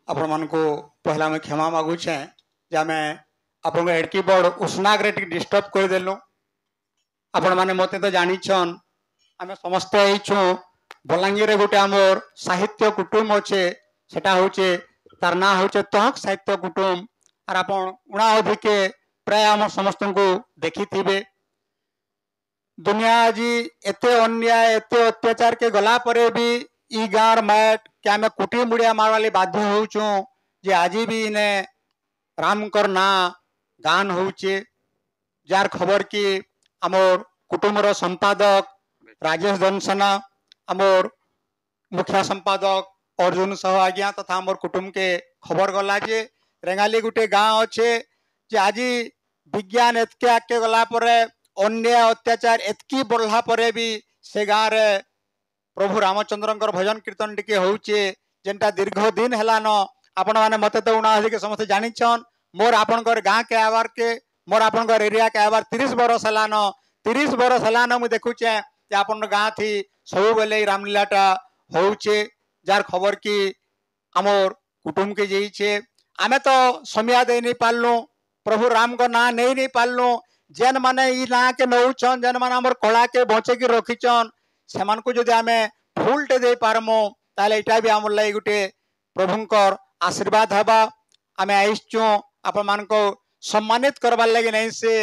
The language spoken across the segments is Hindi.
आपण मानको पहला मैं क्षमा मागुचे जे आमे आपण एडकी बड़ उष्णाग्रे डिस्टर्ब कर देलु। आपण माने मते तो जानिछन आमे समस्त आइछु बलांगीर गोटे आमर साहित्य कुटुम अच्छे सेटा होचे तार ना होचे तहक साहित्य कुटुम और आपण उणा अधिके प्राय आम समस्त को देखी थिबे। दुनिया आज एते अन्याय एते अत्याचार के गला परे भी ई गाँव मैट के आम कुटी मुड़िया मारवाली बाध्य होचु जे आज भी इने रामकर ना गान होचे जार खबर की आमर कुटुम्बर संपादक राजेश दंसना आमर मुखिया संपादक अर्जुन साहू आज्ञा तथा आमर कुटुम के खबर गला जे रेंगाली गुटे गाँव अच्छे जे आज विज्ञान एतके आगे गला परे अन्याय अत्याचार एतकी बढ़ला परे भी से गाँव रे प्रभु रामचंद्र भजन कीर्तन टिके होचे जेनटा दीर्घ दिन हेलान आपण माने मते तो उना के समस्त जानिछन। मोर आपनकर गाँ के आवार के मोर आपनकर एरिया के आवार 30 बरस हेलान 30 बरस हेलान मु देखुचे जे आपन गाँ थी सब बेले रामलीलाटा होचे जार खबर की आमर कुटुम के जाइए आमे तो समया दे नहीं पालु प्रभु राम को ना नहीं पालु जेन माने ई ना के नौछन जेन माने आमर कला के बचे की रखीचन से को जदि आमे फुलटे दे पारमु ताले इटा भी आमर लाई गुटे प्रभुंकर आशीर्वाद हवा। आमे आइछु आपण मान को सम्मानित करबार लगे नहीं से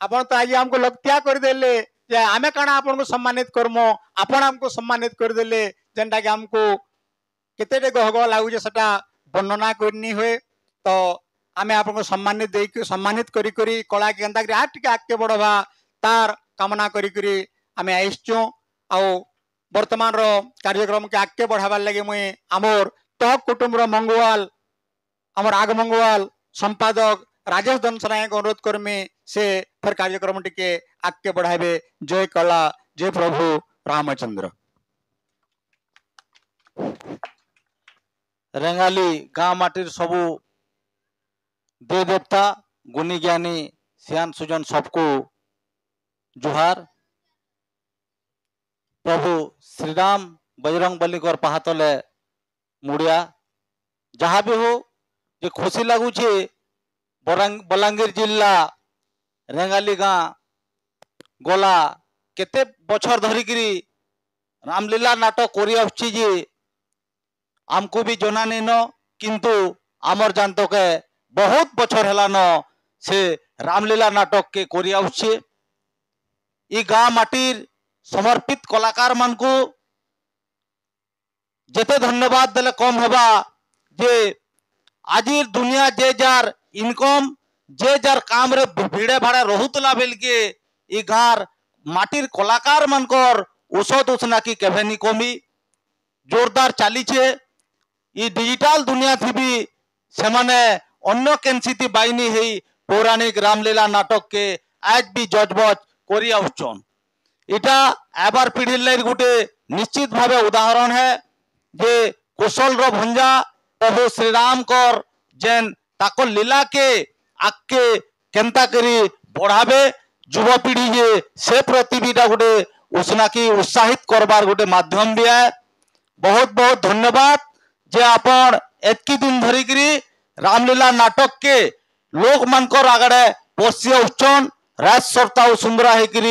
आपण तो आज हमको लक्त्या कर देले जे आमे काना आपण को सम्मानित करमु आपण हमको सम्मानित कर देले जेनटा कि हमको केते गहग लागुचे सेटा वर्णना करनी हुए तो आमे आपको सम्मानित देकी सम्मानित करी करी कला के केनता आ टिके आगे बढ़वा तार कामना करी करी आमे आइछु आ वर्तमान रो कार्यक्रम के आगे बढ़ाबार लगे मुई आमर तह कुटुम्ब मंगवाल आमर आग मंगवाल संपादक राजेश दंसनायक अनुरोध करमी से फिर कार्यक्रम टिके आगे बढ़ाबे। जय कला जय प्रभु रामचंद्र। रेंगाली गाँ माटिर सबू दे देवता गुणी ज्ञानी सियान सुजन सबको जुहार। प्रभु श्रीराम बजरंग बली कर पहातले मुड़िया जहाँ भी हो जे खुशी लगुचे बलांगीर जिला रेंगाली गाँ गला केते बछर धरिकी रामलीला नाटक करी आछी जे आमको भी जना नहीं न किंतु आमर जानतो के बहुत बछर हेलान से रामलीला नाटक के करी आछे। ई गाँ माटिर समर्पित कलाकार मान को जेते धन्यवाद देले कम हवा जे आजिर दुनिया जे जार इनकम जे जार काम रे भिड़े भाड़े रहुतला बेल के ई गाँर माटिर कलाकार मानकर औषध उष्णा की केभेनी कमी जोरदार चलीचे। ई डिजिटल दुनिया थी भी से माने अन्य केनसीती बाइनी है पौराणिक रामलीला नाटक के आज भी जजबज करी आउछन। इटा एबार पीढ़ी लाइर गोटे निश्चित भावे उदाहरण है जे कौशल रो भंजा प्रभु श्रीराम कर जेन ताकर लीला के आके केनता करी बढ़ावे युवपीढ़ी जे से प्रति भी गोटे उसना की उत्साहित करबार गोटे माध्यम भी है। बहुत बहुत धन्यवाद जे आपण एतकी दिन धरिकी रामलीला नाटक के लोक मानकर आगड़े पोषी उच्चन राज सप्ताह सुंदरा होकर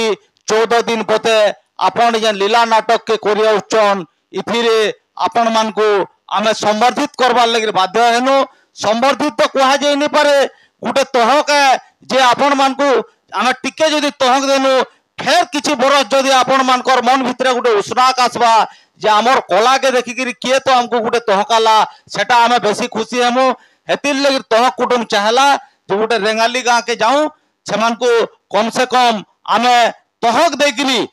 14 दिन पते आपण जेन लीला नाटक के करिया उच्चन इथिरे आपण मान को आमे संवर्धित करबार लगे बाध्य हेनु। संवर्धित तो कहा जाई नहीं पारे गोटे तहक है जे आपण मान को आमे टिके जदि तहक देनु फेर किछि बरस जदि आपण मानकर मन भितरे गोटे उष्णाक आसबा जे आमर कला के देखिकी किए तो हमको गोटे तहकाला सेटा आमे बेसी खुशी हेमु। हेतिर लगे तहक कुटुम चाहला जे गोटे रेंगाली गाँ के जाऊं से को कम से कम आमे तहक देकिनी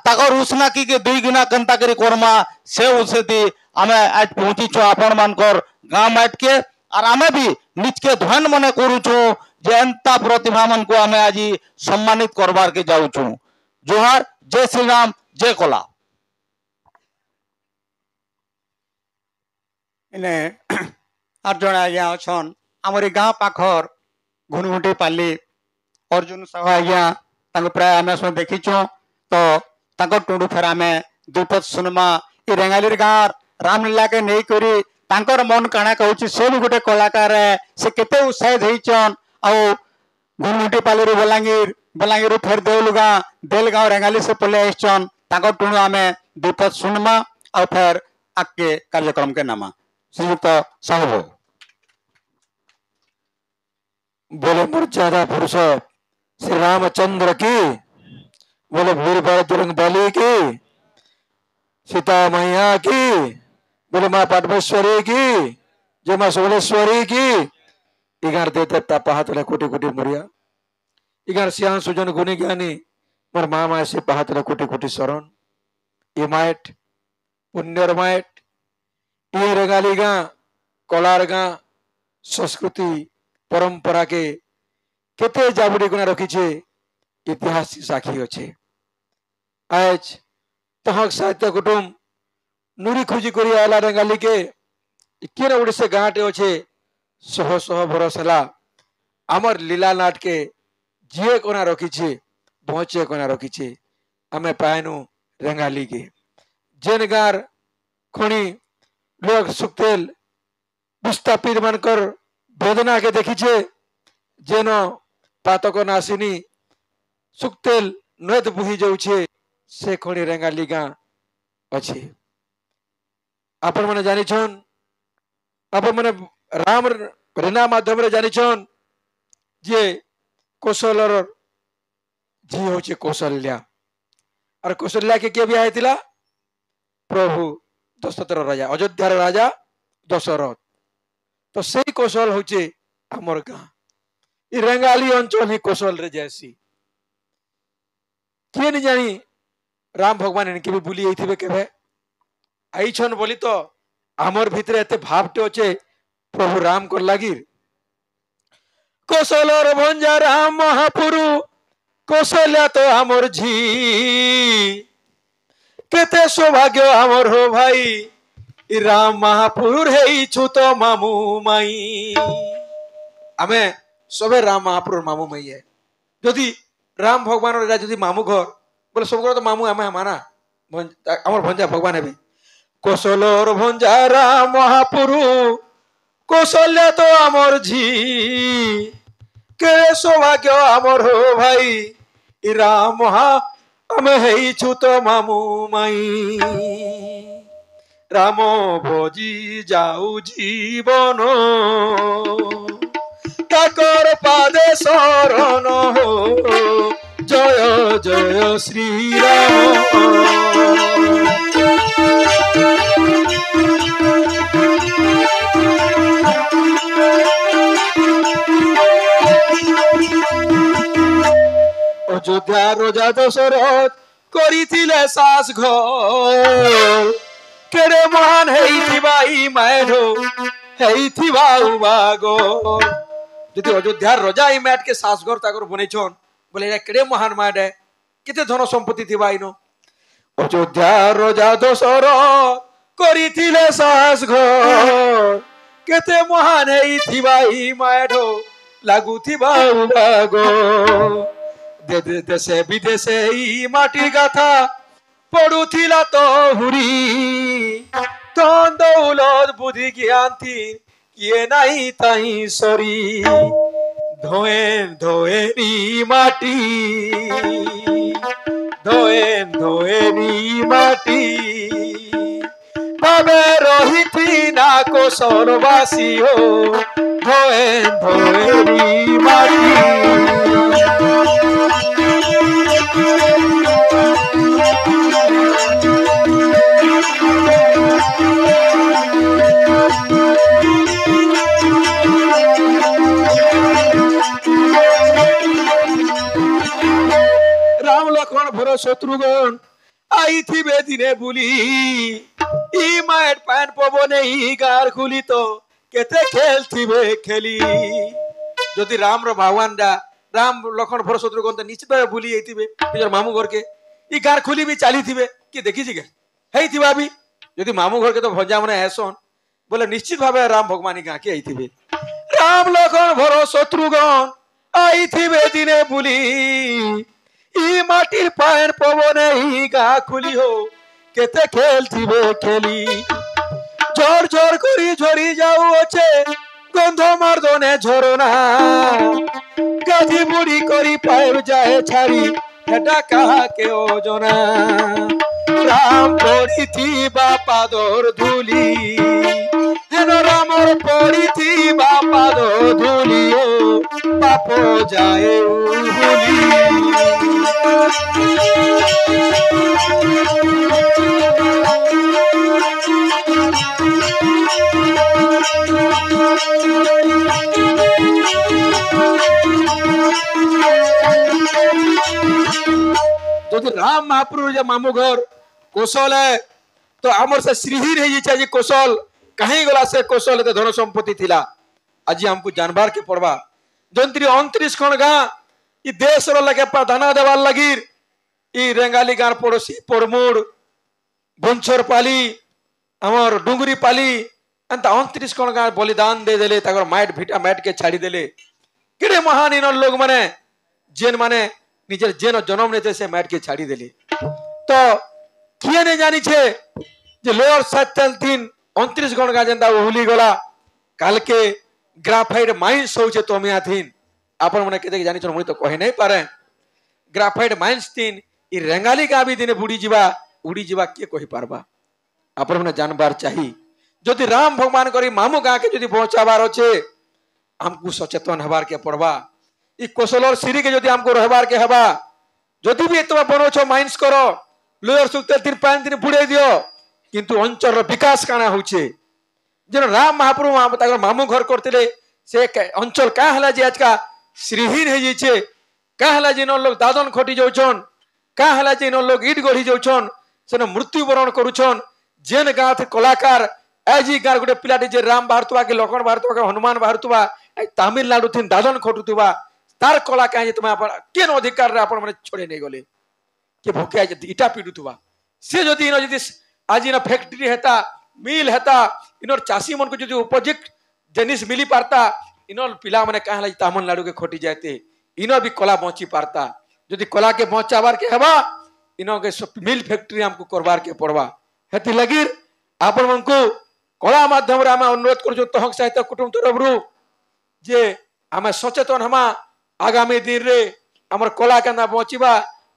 ताकर उष्णा की के 2 गुना कंता करी कोरमा से उसेती आमे आज पहुंची छु आपण मानकर गाँ माट के और आमे भी निज के धन मने करू छु जे एंता प्रतिभा मन को आमे आज सम्मानित करबार के जाऊ छु। जोहार जय श्री राम जय कला। इने आठ जन आज्ञा अच्छन आमरी गाँ पाखर घुनघुंटी पाली अर्जुन साहू आज्ञा प्राय आम सब देखीचु तो टुडू फेर आम दुपद सुनमा रेंगाली गाँव रामलीला के नहीं करी तांकर मन काना कहूँ से भी गोटे कलाकार से केते उत्साहित होइछन आउ घुमुटी पाली बलांगीर बलांगीर फेर देलगांव रेंगाली से पले आइछन तांकर टुणु आमे दीपक सुनमा और फिर आगे कार्यक्रम के नामा श्रीयुक्त साहब बोले मर्यादा पुरुष श्री रामचंद्र की, बोले वीर बजरंग बली की, सीता मैया की, बोले माँ पद्मेश्वरी की, जय माँ सोलेश्वरी की। इगार दे देवता पहातले कोटि कोटि मरिया, इगार सियान सुजन गुणी ज्ञानी मोर माँ माँ से पहातले कोटि कोटि शरण। ये माइट पुण्यर माइट ये रेगाली गाँ कलार गाँ संस्कृति परंपरा के केते जाबुड़ी गुना रखी छे इतिहास साक्षी अच्छे। आज तहक साहित्य कुटुम नुरी खोजी करी आला रेंगाली के किन ओडिसे गाँटे अच्छे शह शह बरस है आमर लीला नाट के जीए कोना रखी छे बचे कोना रखी छे आमे पायनु रेंगाली के जेन गार खणी लोग सुक्तेल विस्थापित मानकर वेदना के देखी छे जेन पातक नासिनी सुक्तेल नद बुही जाउछे से खणी रेंगाली गाँ अच्छे। आपण माने जानी छन आपण माने राम रेना माध्यम रे जानी छन जे कौशलर झी होचे कौशल्या और कौशल्या के बिया हेतिला प्रभु दशरथ राजा अयोध्यार राजा दशरथ। तो सही कौशल होचे हमर गाँ ई रेंगाली अंचल ही कौशल रे जैसी किए नहीं जानी राम भगवान इनके भी बुली आईथिबे केबे आईछन बोली तो आमर भितरे एते भावटे अच्छे प्रभु राम को लागिर कौशलर भंजा राम महापुरु कौशल्या तो आमर झी केते सौभाग्य आमर हो भाई ई राम महापुर है छु तो मामू माई आमे सबे राम महापुर मामू माई है यदि राम भगवान यदि मामू घर बोले सब तो मामू आमे माना आमर भंजा भगवान है भी कौशलर भंजा राम महापुरु कौशल्या तो आमर झी के सौभाग्य आमर हो भाई ई राम महा आमे है छु तो मामू माई राम भोजी जाऊ जीवन ताकर पादे शरण हो जय जय श्री राम। अयोध्या राजा दशरथ करिथिले सास घर केड़े महान हेइथिबा ई मैडो हेइथिबा उबागो जदि अयोध्या राजा ई मैट के सास घर ताकर बनेछन बोले एरा केड़े महान मैट है केते धन संपत्ति थिबा इनो। अयोध्या राजा दशरथ करिथिले सास घर केते महान हेइथिबा ई मैडो लागुथिबा उबागो देशे विदेशे ई माटी गाथा पड़ुथिला तो हुरी धन दौलत बुद्धि ज्ञान थी किए नहीं ताई सरी धोएन धोएनी माटी धोएन धोएनी माटी तबे रही थी ना कौशलवासी हो धोएन धोएनी माटी। राम लक्ष्मण भरत शत्रुघ्न आई थी बेदिने बुली ई माइट पैन पवने ई गार खुली तो केते खेल थी बे खेली जदि राम रो भगवान दा राम लक्ष्मण भरत शत्रुघ्न तो निश्चित भाव बुली आईथिबे निजर मामू घर के ई गार खुली भी चाली थिबे कि देखी छी के हेई थिबा भी यदि मामू घर के तो भंजा मने हैसन बोले निश्चित भाव राम भगवान गाँ के आईथिबे राम लक्ष्मण भरत शत्रुघ्न आई थिबे दिने बुली ई माटिर पायन पवने ई गा खुली हो केते खेल थिबे खेली ঝড় ঝড় করি ঝরি যাও আছে গন্ধ মর্দনে ঝরনা গাধি বুড়ি করি পায়ের যায় ছাড়ি এটা কাহাকে ওজনা রাম পড়িথিবা পাদর ধুলি হেন রামর পড়িথিবা পাদ ধুলি ও পাপ যায় উহুলি যদি রাম মহাপ্রভু যে মামু ঘর কৌশল তো আমার সে শ্রীহীন হয়ে যাচ্ছে যে কৌশল कहीं गला से कौशल धन संपत्ति थिला आज हमको जानबार के पड़वा जंत्री 29 खण गाँ इ देश लगे दाना देवार लगी इ रेंगाली गाँव पड़ोसी पड़मुड़ बंशर पाली आमर डुंगरी पाली अंत 29 खण गाँ बलिदान दे देले ताकर माइट भिटा माइट के छाड़ी देले केड़े महान इन लोग माने जेन माने निजर जेन जन्म नेते से माइट के छाड़ी देले तो किए नहीं जानी छे जे लोअर सत्तल दिन 29 गण का जेंदा उहुली गला काल के ग्राफाइट माइंस होचे तोमिया थीन आपन मने केते जानि छ मुई तो कहि नहीं पारे ग्राफाइट माइंस तीन इ रेंगाली का भी दिने बुड़ी जीवा के कहि पारबा आपन मने जानबार चाही जदि राम भगवान करी मामू गा के जदि पहुंचाबार होचे हमको सचेतन हबार के पड़बा इ कोसलर सिरी के जदि हमको रहबार के हबा जदि भी एतबा बनो छ माइंस करो लोअर सुक्ते तीन पान दिन बुड़े दियो किंतु अंचल विकास काना होचे जन राम महाप्रभु ताकर मामू घर करते से अंचल का हला जे आज का श्रीहीन है जे का हला जे न लोग दादन खटी जाउछन का हला जे न लोग ईट गढ़ी जाउछन से मृत्यु वरण करूछन जेन गाँव थे कलाकार आजी गाँव गोटे पिलाटी जे राम बाहरतुआ के लखन बाहरतुआ के हनुमान बाहरतुआ तमिलनाडु थी दादन खटुतुआ तार कला कहीं तुम केन अधिकार रे आपण माने छोड़े नहीं गले के भूखे आज इटा पीड़ुतुआ से जदि इन जदि आज इन फैक्ट्री हेता मिल हेता इन चाषी मन को जो उपयुक्त जिनिस मिली पारता इन पिला माने कहाँ तमिलनाडु के खटी जाते इन भी कला बची पारता जदि कला के बचाबार के हवा इन के मिल फैक्ट्री हमको करबार के पड़वा हेती लगी आपण मन को कला माध्यम रे आमे अनुरोध करू तहक साहित्य कुटुंब तरफ जे आमे सचेतन हमा आगामी दिन रे हमर कला केना बचिबा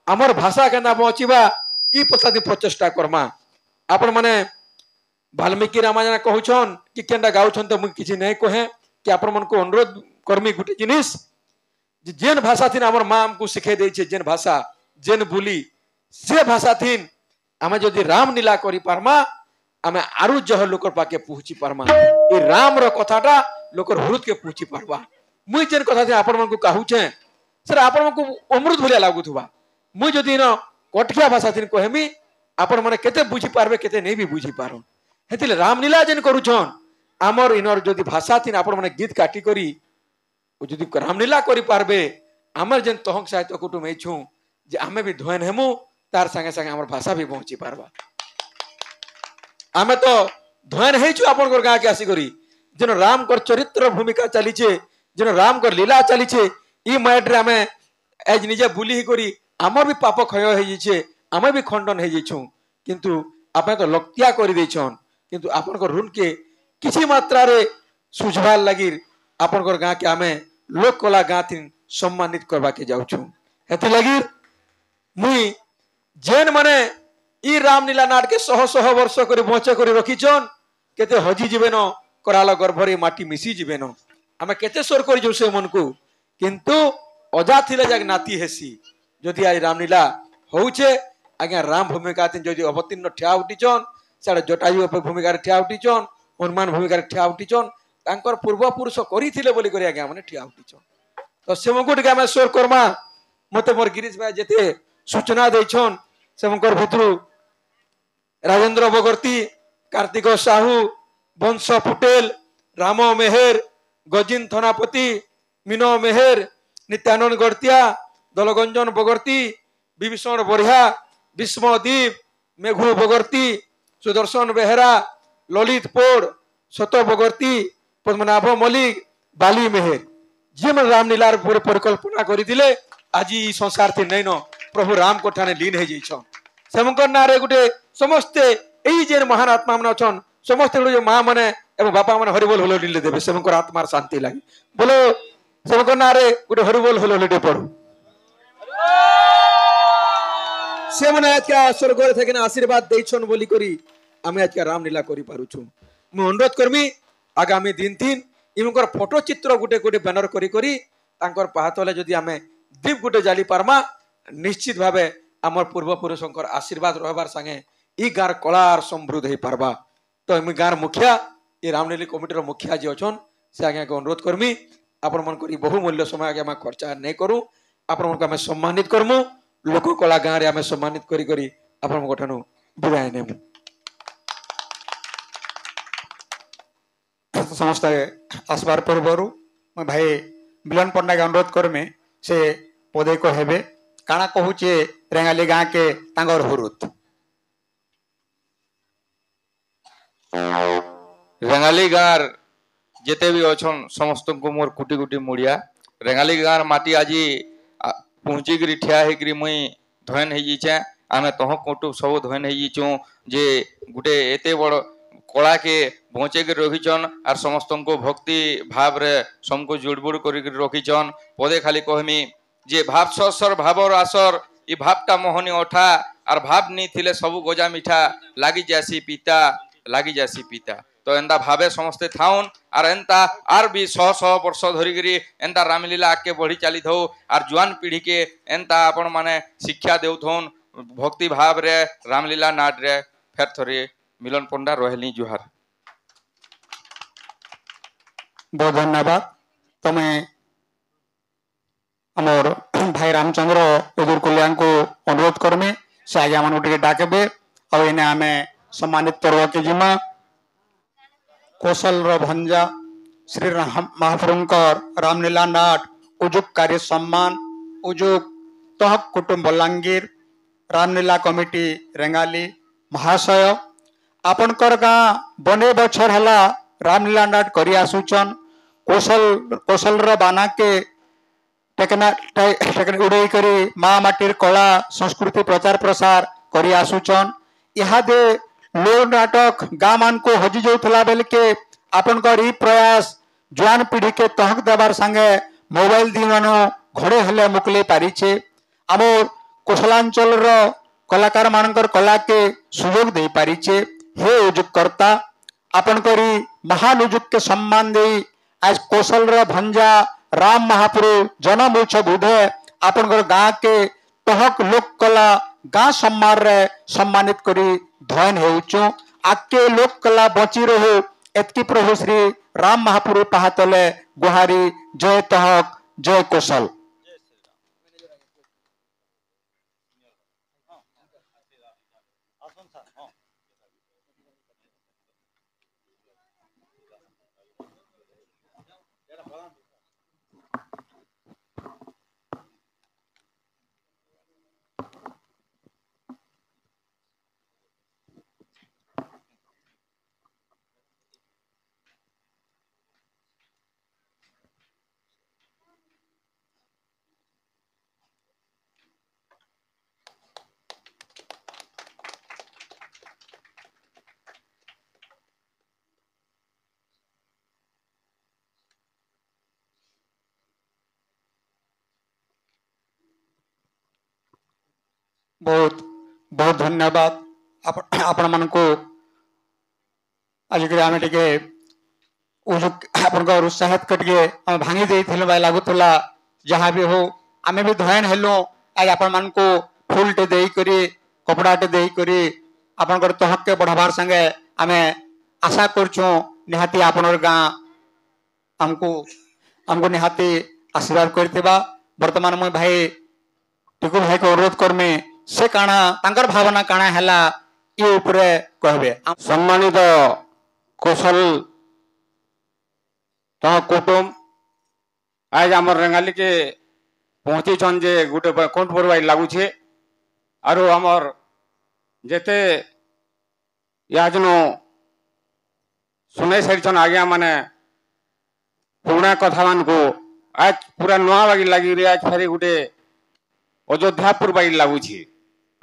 हमर भाषा केना बचिबा ई प्रति प्रचेष्टा करमा आपण माने वाल्मीकि रामायण कहउछन कि केंडा गाउछन तो मु किछि नै कहे कि आपण मन को अनुरोध करमी गुटे जिनिस जेन भाषा थिन हमर मां हमको सिखे दै छै जेन भाषा जेन बोली से भाषा थिन आमे जदि राम लीला करि पारमा आमे आरु जह लोकर पाके पहुंची पारमा ई राम रो कथाटा लोकर हृदय के पहुंची पारबा मुई जेन कथा थी आपण मन को कहू छे सर आपण मन को अमृत भलिया लागुथुबा मुई जदि न कटकिया भाषा थिन कहमी आपण माने केते बुझी पारबे केते नै भी बुझी पारो हेतिले रामलीला जेन करूछन आमर इनर जदि भाषा थिन आपण माने गीत काटी करी जदि रामलीला करि पारबे आमर जेन तहक साहित्य कुटुम एछु जे आमे भी धोन हेमु तार संगे संगे आमर भाषा भी पहुंची पारबा आमे तो धोन हेछु आपण को गां के आसी करी जेन राम कर चरित्र भूमिका चली छे जेन राम कर लीला चली छे ई माइट रे आमे एज निजे बुली करी आमर भी पाप क्षय हे छे आमे भी खंडन हे जेछु किंतु आपे तो लक्तिया करि दैछन किंतु आपन को ऋण के किछि मात्रा रे सुझवाल लागि आपन को गां के आमे लोक कला गां थिन सम्मानित करबा के जाउछु हेति लागि मुई जेन माने ई रामलीला नाट के 100 वर्ष करे बचे करे रखिछन केते हजी जिबे न कराल गर्भरे माटी मिसी जिबे न आमे केते सोर करि जो से मन को किंतु अजा थिले जाक नाती हेसी जदि आज रामलीला होउछे आज्ञा राम भूमिका थी जदि अवतीर्ण ठिया उठीचन साडे जटायु भूमिका ठिया उठीचन हनुमान भूमिका ठिया उठीचन तांकर पूर्व पुरुष करिथिले बोली करी आज्ञा माने ठिया उठीचन तो से मकुट के आमे सोर करमा मते मोर गिरीश भाई जेते सूचना देछन से मकर भितरु राजेंद्र बगर्ती कार्तिक साहू वंश पटेल राम मेहर गजिन थनापति मीनो मेहर नित्यानंद गड़तिया दलगंजन बगर्ती विभीषण बरिया विस्मदीप मेघु बगर्ती सुदर्शन बेहरा ललित पोड़ सत बगर्ती पद्मनाभ मल्लिक बाली मेहर जेम रामलीलार पूरे परिकल्पना करथिले आज ई संसार थी नैन प्रभु राम कोठाने लीन हे जइछन सेमकर नारे गुटे समस्ते एई जेन महान आत्मा मन अछन समस्त जो माँ मैंने एवं बापा मैंने हरिबोल हुलहुली देवे से आत्मार शांति लगे बोलो से ना गोटे हरिबोल हुलहुली पढ़ू से मैंने आज क्या स्वर्ग थे आशीर्वाद देछन बोली करी आमे आज क्या रामलीला करी पारुछु मु अनुरोध करमी आगामी दिन तीन इमकर फोटो चित्र गोटे गोटे बैनर करी करी तांकर पाहातले जदि आमे दीप गोटे जाली पारमा निश्चित भावे आमर पूर्वपुरुषंकर आशीर्वाद रहबार संगे ई गार कलार समृद्ध हो पारबा तो एम गार मुखिया ये रामलीला कमिटीर मुखिया जी अच्छन से आगे अनुरोध करमी आपण मन करी बहुमूल्य समय आगे खर्चा नहीं करूँ आपण मन को सम्मानित करमु लोक कला गाँव में सम्मानित करी करी आपण ठानु विदाय नेमु समस्त आसबार पूर्वर मैं भाई मिलन पंडा के अनुरोध करमे से पदे को हेबे काना कहूचे रेंगाली गाँ के तांगर हुरुत रेंगाली गाँव जेते भी अच्छन समस्त को मोर कुटी कुटी मुड़िया रेंगाली गाँव माटी आज पहुँची करी ठिया होकर मुई धयन हो आमे तह कुटुब सब धयन हो जे गोटे एते बड़ कला के बचे कर रखीचन आर समस्त को भक्ति भाव रे समको जुड़बुड़ कर रखीचन पदे खाली कहमी जे भाव सर भावर आसर ये भावटा मोहनी अठा आर भाव नहीं थिले सबू गजा मिठा लागी जासी पिता तो एंता भावे समस्ते थाउन आर एंता आर भी 100 वर्ष धरिकी एंता रामलीला आगे बढ़ी चली थो आर जुआन पीढ़ी के एंता आपण माने शिक्षा देउथौन भक्ति भाव रे रामलीला नाट रे फेर थोड़ी मिलन पंडा रहली जुहार बहुत धन्यवाद तमें आमर भाई रामचंद्र यदुर कल्याण को अनुरोध करमे से आगे आम डाके आने आम सम्मानित करवा के जिमा कौशल भंजा श्री महाप्रभुंकर रामलीला नाट उजुक कार्य सम्मान उजुक तहक कुटुंब बलांगीर रामलीला कमिटी रेंगाली महाशय आपणकर गाँ बने बछर हला रामलीला नाट करी आसुचन कौशल बाना के टेकना उड़े करी माँ माटीर कला संस्कृति प्रचार प्रसार करी आसुचन इहादे लोक नाटक गाँ मान को हजि जाऊला बेल के आपणकर ई प्रयास जुआन पीढ़ी के तहक देवार संगे मोबाइल दीवानो घोड़े हेले मुकले पारिछे आम कौशलांचल कलाकार मानकर कला के सुयोग दे पारिछे हे उजुकर्ता आपणकर महान उजुक के सम्मान दे आज कौशल भंजा राम महाप्रभु जन्म उत्सव बुधे आपणकर गाँ के तहक लोक कला गाँ सम्मान रे सम्मानित करी धयन होउचु आके लोक कला बची रहो एतकी प्रभु श्री राम महाप्रभु पाहातले गुहारी जय तहक जय कौशल बहुत बहुत धन्यवाद आपण मान को आज आम टे आप उत्साहित करके भांगी दे लगुला जहाँ भी हो आम भी धयन हेलु आज आपण मान को फूल टे दे कपड़ा टे दे आपणकर तहक के बढ़ावार संगे आम आशा करछुं निहाती आपणर गाँ हमको हमको निहाती आशीर्वाद करथिबा वर्तमान मुई भाई टिकू भाई को अनुरोध करमे से काना तांकर भावना काना हैला ये ऊपरे कहबे सम्मानित कौशल तह कुटुम आज आम रेंगाली के पहुँची छन जे गोटे कंठ पड़वाई लगुचे आरो आमर जेते याजन सुने सारी आज्ञा माने पुराना कथा मान को आज पूरा नुआ बागी लगी आज फेरी गोटे अयोध्यापुर बागी लगुचे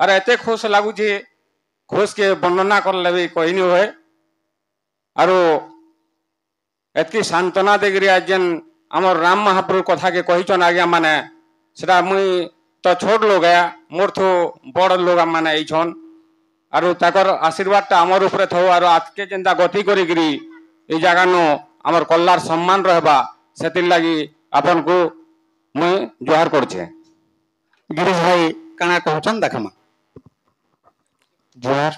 अरे एते खुश लगुचे खुश के वर्णना कर ले कही नहीं हुए ଆରୁ ଏତ୍କି ସାନ୍ତ୍ୱନା ଦେଇକିରି ଆଜି ଯେନ୍ ଆମର ରାମ ମହାପ୍ରଭୁ କଥାକେ କହିଛନ୍ ଆଜ୍ଞା ମାନେ ସେଟା ମୁଇଁ ତ ଛୋଟ ଲୋକ ମୋରଠୁ ବଡ଼ ଲୋକ ମାନେ ଆଇଛନ୍ ଆରୁ ତାଙ୍କର ଆଶୀର୍ବାଦଟା ଆମର ଉପରେ ଥାଉ ଆରୁ ଆଜକେ ଯେନ୍ତା ଗତି କରିକିରି এই ଜାଗାନୁ ଆମର କଲ୍ୟାଣ ସମ୍ମାନ ରହିବା ସେଥିର୍ ଲାଗି ଆପଣଙ୍କୁ ମୁଇଁ ଜୁହାର କରୁଛେ। गिरीश भाई काना कहछन देखमा। जोहार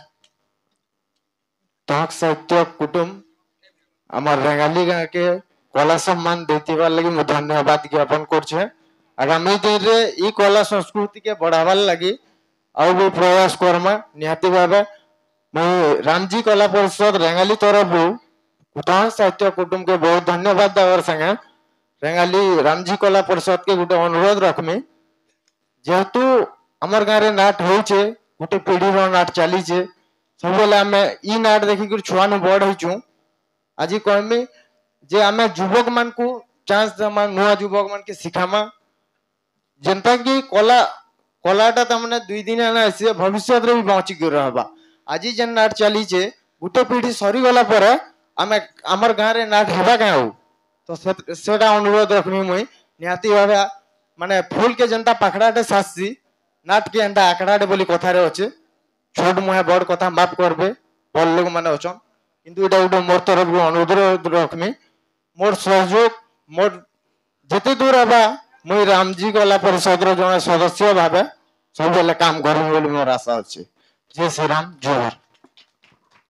तहक साहित्य कुटुम आमार रेंगाली गाँ के कला सम्मान देथिबार लगी मैं धन्यवाद ज्ञापन करछे। आगामी दिन रे ई कला संस्कृति के बढ़ावार लगी आउ भी प्रयास करमा निहाती भावे मैं रामजी कला परिषद रेंगाली तरफ तहक साहित्य कुटुम के बहुत धन्यवाद देवर संगे रेंगाली रामजी कला परिषद के गोटे अनुरोध रखमी जेहेतु आमर गाँव रे नाट होचे गोटे पीढ़ी नाट चली सब बेले आम इ नाट देखिक छुआ नु बड़ होचु आज कहमी जे आम युवक मान को चांस देमा नुआ युवक मान के शिखामा जनता की कला कलाटा तमने 2 दिन से भविष्य रे भी बचिक रहबा। आज जेन नाट चली गोटे पीढ़ी सरी गला पर आम आमर गाँव रे नाट हेबा क्या हो तो सेटा अनुरोध रखमी मुई निहाती भावे माने फूल के जनता पाखड़ाटे सासी नाट के एंता आकड़ाटे बोली कथारे अच्छे छोट मुहे बड़ कथा माफ करबे बड़ लोग माने अछन किंतु एटा गोटे मोर तरफ अनुरोध रखमी मोर सहयोग मोर जेते दूर हबा मुई रामजी कला परिषद रो जने सदस्य भावे सब बेले काम करबे बोली मोर आशा अछि। जय श्री राम जोहार।